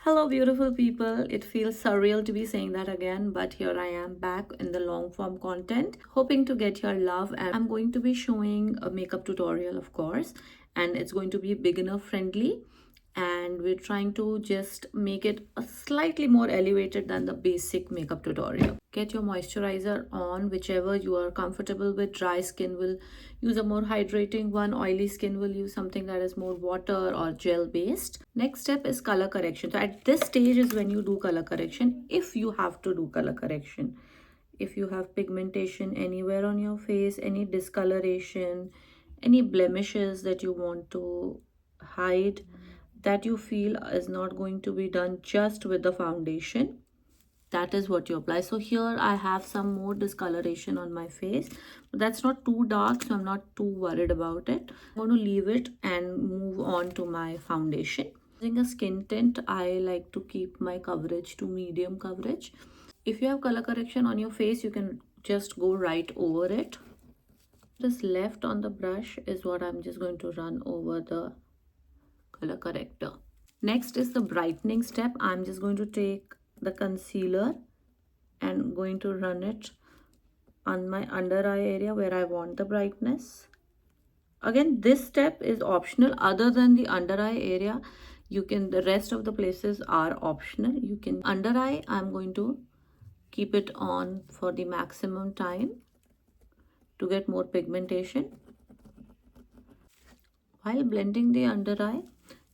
Hello, beautiful people. It feels surreal to be saying that again, but here I am back in the long form content, hoping to get your love. And I'm going to be showing a makeup tutorial, of course, and it's going to be beginner friendly. And we're trying to just make it a slightly more elevated than the basic makeup tutorial. Get your moisturizer on, whichever you are comfortable with. Dry skin will use a more hydrating one, oily skin will use something that is more water or gel based. Next step is color correction. So at this stage is when you do color correction, if you have to do color correction. If you have pigmentation anywhere on your face, any discoloration, any blemishes that you want to hide, that you feel is not going to be done just with the foundation, that is what you apply. So here I have some more discoloration on my face, but that's not too dark, so I'm not too worried about it. I'm going to leave it and move on to my foundation. Using a skin tint, I like to keep my coverage to medium coverage. If you have color correction on your face, you can just go right over it. This left on the brush is what I'm just going to run over the color corrector. Next is the brightening step. I'm just going to take the concealer and going to run it on my under eye area where I want the brightness. Again, this step is optional. Other than the under eye area, you can, the rest of the places are optional. You can, under eye, I'm going to keep it on for the maximum time to get more pigmentation. While blending the under eye,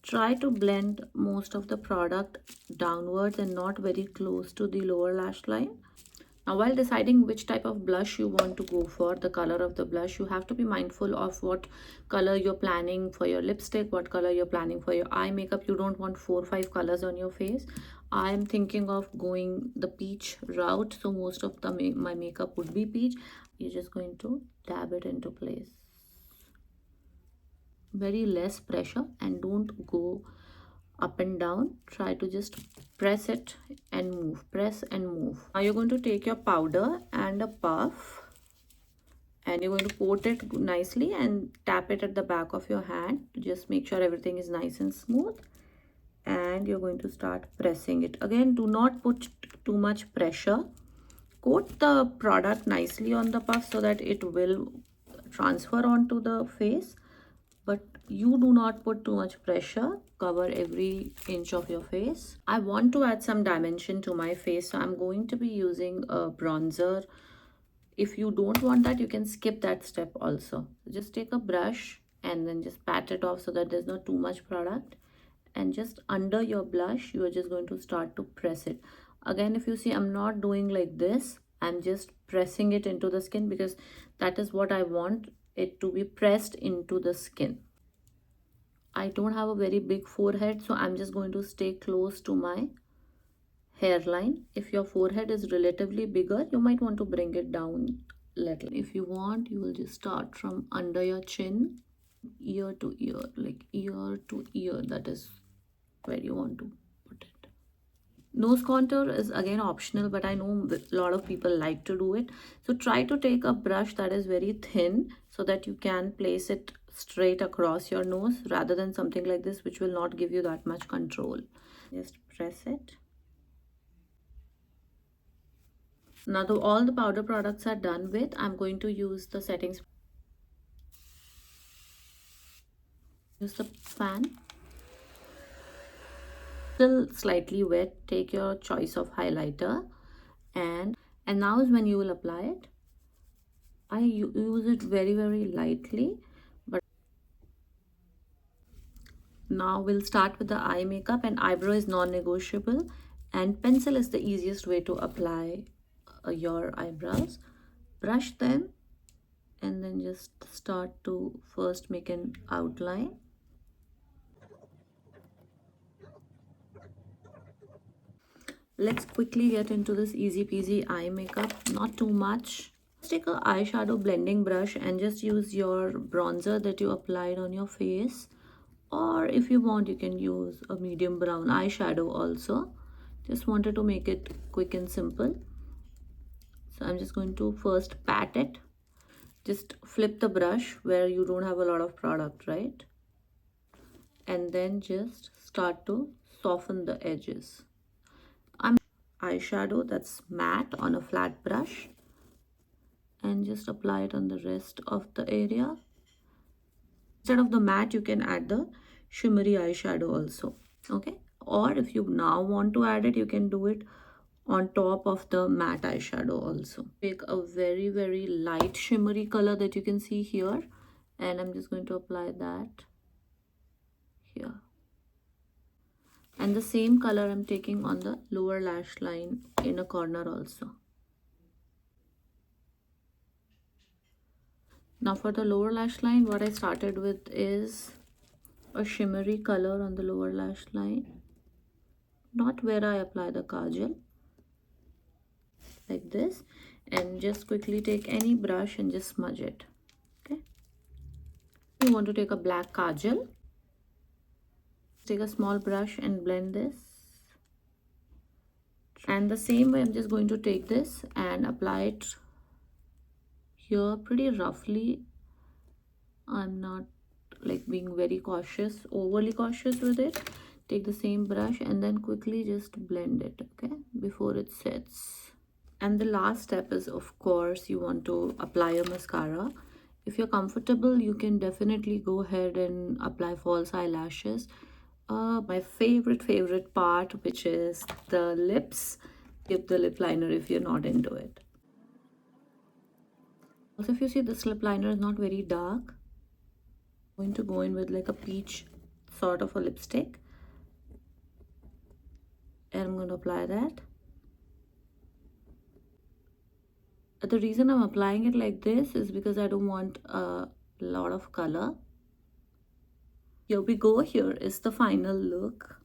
try to blend most of the product downwards and not very close to the lower lash line. Now, while deciding which type of blush you want to go for, the color of the blush, you have to be mindful of what color you're planning for your lipstick, what color you're planning for your eye makeup. You don't want 4 or 5 colors on your face. I'm thinking of going the peach route, so most of my makeup would be peach. You're just going to dab it into place. Very less pressure, and don't go up and down. Try to just press it and move, press and move. Now you're going to take your powder and a puff, and you're going to coat it nicely and tap it at the back of your hand to just make sure everything is nice and smooth. And you're going to start pressing it. Again, do not put too much pressure. Coat the product nicely on the puff so that it will transfer onto the face, but you do not put too much pressure. Cover every inch of your face. I want to add some dimension to my face, so I'm going to be using a bronzer. If you don't want that, you can skip that step also. Just take a brush and then just pat it off so that there's not too much product, and just under your blush you are just going to start to press it. Again, if you see, I'm not doing like this, I'm just pressing it into the skin because that is what I want it to be, pressed into the skin. I don't have a very big forehead, so I'm just going to stay close to my hairline. If your forehead is relatively bigger, you might want to bring it down little. If you want, you will just start from under your chin, ear to ear, like ear to ear. That is where you want to put it. Nose contour is again optional, but I know a lot of people like to do it. So try to take a brush that is very thin so that you can place it straight across your nose rather than something like this, which will not give you that much control. Just press it. Now that all the powder products are done with, I'm going to use the settings. Use the fan. Still slightly wet, take your choice of highlighter, and now is when you will apply it. I use it very lightly, but now we'll start with the eye makeup, and eyebrow is non-negotiable, and pencil is the easiest way to apply your eyebrows. Brush them and then just start to first make an outline. Let's quickly get into this easy peasy eye makeup, not too much. Take a eyeshadow blending brush and just use your bronzer that you applied on your face, or if you want you can use a medium brown eyeshadow also. Just wanted to make it quick and simple, so I'm just going to first pat it. Just flip the brush where you don't have a lot of product, right? And then just start to soften the edges. I'm eyeshadow that's matte on a flat brush and just apply it on the rest of the area. Instead of the matte, you can add the shimmery eyeshadow also. Okay, or if you now want to add it, you can do it on top of the matte eyeshadow also. Take a very light shimmery color that you can see here, and I'm just going to apply that here. And the same color I'm taking on the lower lash line in a corner also. Now for the lower lash line, what I started with is a shimmery color on the lower lash line, not where I apply the kajal, like this, and just quickly take any brush and just smudge it. Okay, you want to take a black kajal, take a small brush and blend this, and the same way I'm just going to take this and apply it here pretty roughly. I'm not like being very cautious, overly cautious with it. Take the same brush and then quickly just blend it, okay, before it sets. And the last step is, of course, you want to apply a mascara. If you're comfortable, you can definitely go ahead and apply false eyelashes. My favorite part, which is the lips. Skip the lip liner if you're not into it. Also, if you see, this lip liner is not very dark. I'm going to go in with like a peach sort of a lipstick, and I'm going to apply that. The reason I'm applying it like this is because I don't want a lot of color. Here we go. Here is the final look.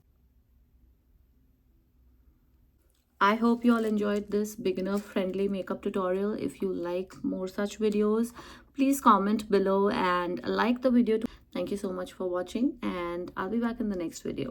I hope you all enjoyed this beginner friendly makeup tutorial. If you like more such videos, please comment below and like the video too. Thank you so much for watching, and I'll be back in the next video.